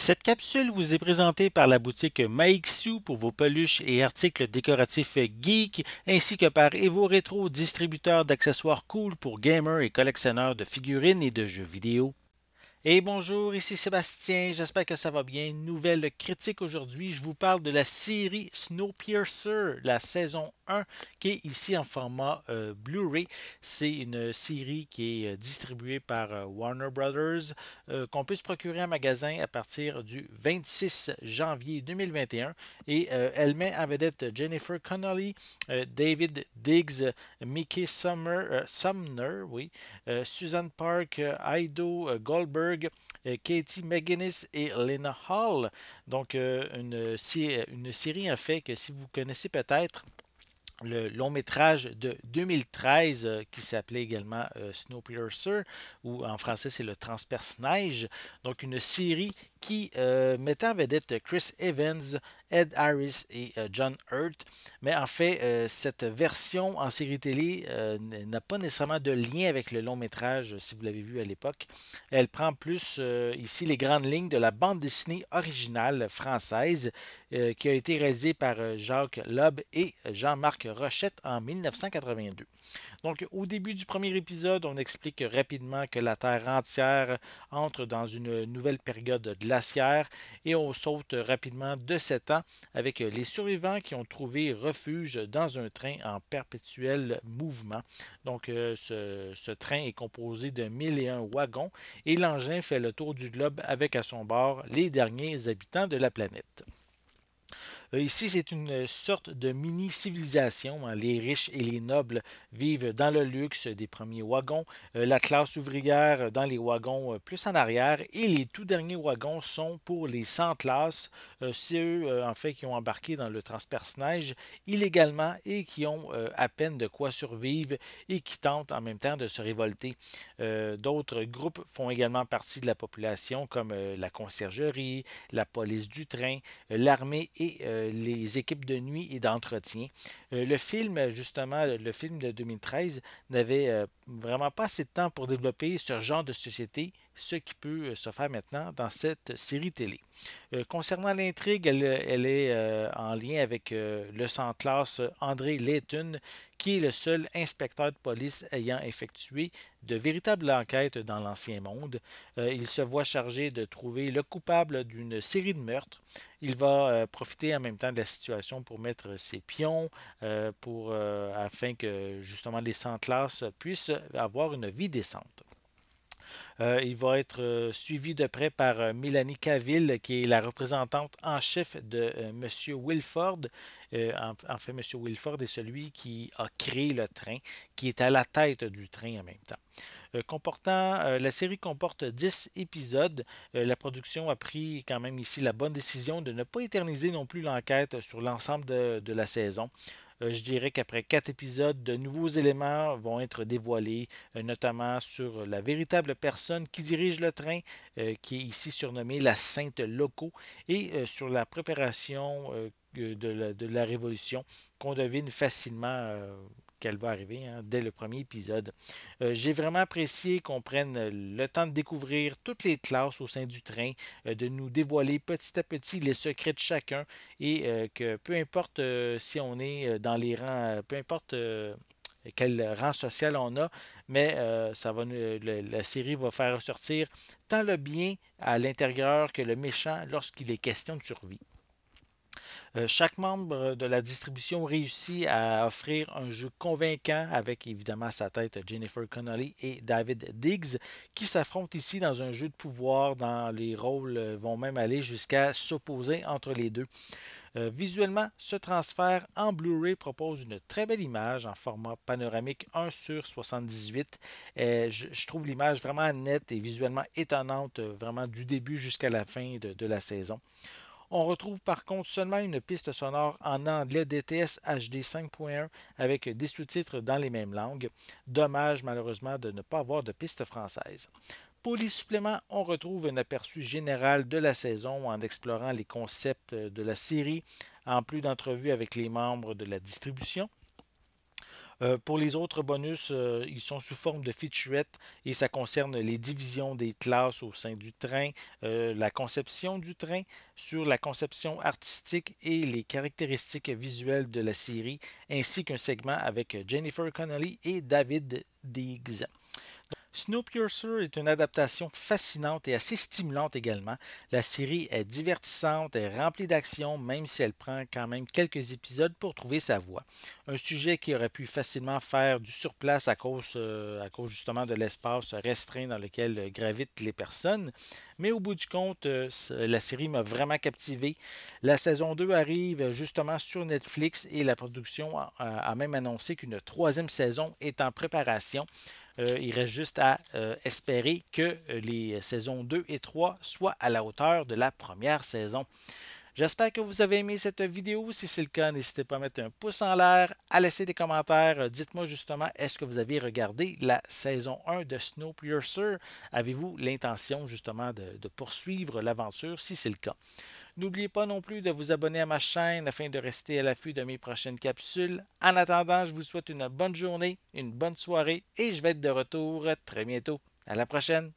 Cette capsule vous est présentée par la boutique Maixu pour vos peluches et articles décoratifs geek, ainsi que par Evo Retro, distributeur d'accessoires cool pour gamers et collectionneurs de figurines et de jeux vidéo. Et bonjour, ici Sébastien, j'espère que ça va bien. Nouvelle critique aujourd'hui, je vous parle de la série Snowpiercer, la saison 1, qui est ici en format Blu-ray. C'est une série qui est distribuée par Warner Brothers, qu'on peut se procurer en magasin à partir du 26 janvier 2021. Et elle met en vedette Jennifer Connelly, David Diggs, Mickey Sumner, oui, Susan Park, Ido Goldberg, Katie McGuinness et Lena Hall. Donc, une série en fait que si vous connaissez peut-être le long métrage de 2013 qui s'appelait également Snowpiercer, ou en français c'est le Transperce-Neige. Donc une série qui mettait en vedette Chris Evans, Ed Harris et John Hurt. Mais en fait, cette version en série télé n'a pas nécessairement de lien avec le long métrage, si vous l'avez vu à l'époque. Elle prend plus ici les grandes lignes de la bande dessinée originale française qui a été réalisée par Jacques Loeb et Jean-Marc Rochette en 1982. Donc, au début du premier épisode, on explique rapidement que la Terre entière entre dans une nouvelle période glaciaire et on saute rapidement de 7 ans avec les survivants qui ont trouvé refuge dans un train en perpétuel mouvement. Donc, ce train est composé de 1001 wagons et l'engin fait le tour du globe avec à son bord les derniers habitants de la planète. Ici, c'est une sorte de mini-civilisation, hein. Les riches et les nobles vivent dans le luxe des premiers wagons, la classe ouvrière dans les wagons plus en arrière, et les tout derniers wagons sont pour les sans classes, ceux en fait qui ont embarqué dans le transperce-neige illégalement et qui ont à peine de quoi survivre et qui tentent en même temps de se révolter. D'autres groupes font également partie de la population comme la conciergerie, la police du train, l'armée et les équipes de nuit et d'entretien. Le film, justement, le film de 2013, n'avait vraiment pas assez de temps pour développer ce genre de société, ce qui peut se faire maintenant dans cette série télé. Concernant l'intrigue, elle est en lien avec le centre-classe André Layton, qui est le seul inspecteur de police ayant effectué de véritables enquêtes dans l'ancien monde. Il se voit chargé de trouver le coupable d'une série de meurtres. Il va profiter en même temps de la situation pour mettre ses pions afin que justement les centres-classes puissent avoir une vie décente. Il va être suivi de près par Mélanie Cavill, qui est la représentante en chef de M. Wilford. En fait, M. Wilford est celui qui a créé le train, qui est à la tête du train en même temps. La série comporte 10 épisodes. La production a pris quand même ici la bonne décision de ne pas éterniser non plus l'enquête sur l'ensemble de la saison. Je dirais qu'après 4 épisodes, de nouveaux éléments vont être dévoilés, notamment sur la véritable personne qui dirige le train, qui est ici surnommée la Sainte Loco, et sur la préparation de la Révolution, qu'on devine facilement qu'elle va arriver, hein, dès le premier épisode. J'ai vraiment apprécié qu'on prenne le temps de découvrir toutes les classes au sein du train, de nous dévoiler petit à petit les secrets de chacun et que peu importe si on est dans les rangs, peu importe quel rang social on a, mais la série va faire ressortir tant le bien à l'intérieur que le méchant lorsqu'il est question de survie. Chaque membre de la distribution réussit à offrir un jeu convaincant avec évidemment à sa tête Jennifer Connelly et David Diggs qui s'affrontent ici dans un jeu de pouvoir dans les rôles vont même aller jusqu'à s'opposer entre les deux. Visuellement, ce transfert en Blu-ray propose une très belle image en format panoramique 1/78. Je trouve l'image vraiment nette et visuellement étonnante, vraiment du début jusqu'à la fin de la saison. On retrouve par contre seulement une piste sonore en anglais DTS HD 5.1 avec des sous-titres dans les mêmes langues. Dommage malheureusement de ne pas avoir de piste française. Pour les suppléments, on retrouve un aperçu général de la saison en explorant les concepts de la série, en plus d'entrevues avec les membres de la distribution. Pour les autres bonus, ils sont sous forme de featurettes et ça concerne les divisions des classes au sein du train, la conception du train, sur la conception artistique et les caractéristiques visuelles de la série, ainsi qu'un segment avec Jennifer Connelly et David Diggs. Snowpiercer est une adaptation fascinante et assez stimulante également. La série est divertissante, est remplie d'action, même si elle prend quand même quelques épisodes pour trouver sa voie. Un sujet qui aurait pu facilement faire du surplace à cause justement de l'espace restreint dans lequel gravitent les personnes. Mais au bout du compte, la série m'a vraiment captivé. La saison 2 arrive justement sur Netflix et la production a même annoncé qu'une troisième saison est en préparation. Il reste juste à espérer que les saisons 2 et 3 soient à la hauteur de la première saison. J'espère que vous avez aimé cette vidéo. Si c'est le cas, n'hésitez pas à mettre un pouce en l'air, à laisser des commentaires. Dites-moi justement, est-ce que vous avez regardé la saison 1 de Snowpiercer? Avez-vous l'intention justement de poursuivre l'aventure si c'est le cas? N'oubliez pas non plus de vous abonner à ma chaîne afin de rester à l'affût de mes prochaines capsules. En attendant, je vous souhaite une bonne journée, une bonne soirée et je vais être de retour très bientôt. À la prochaine!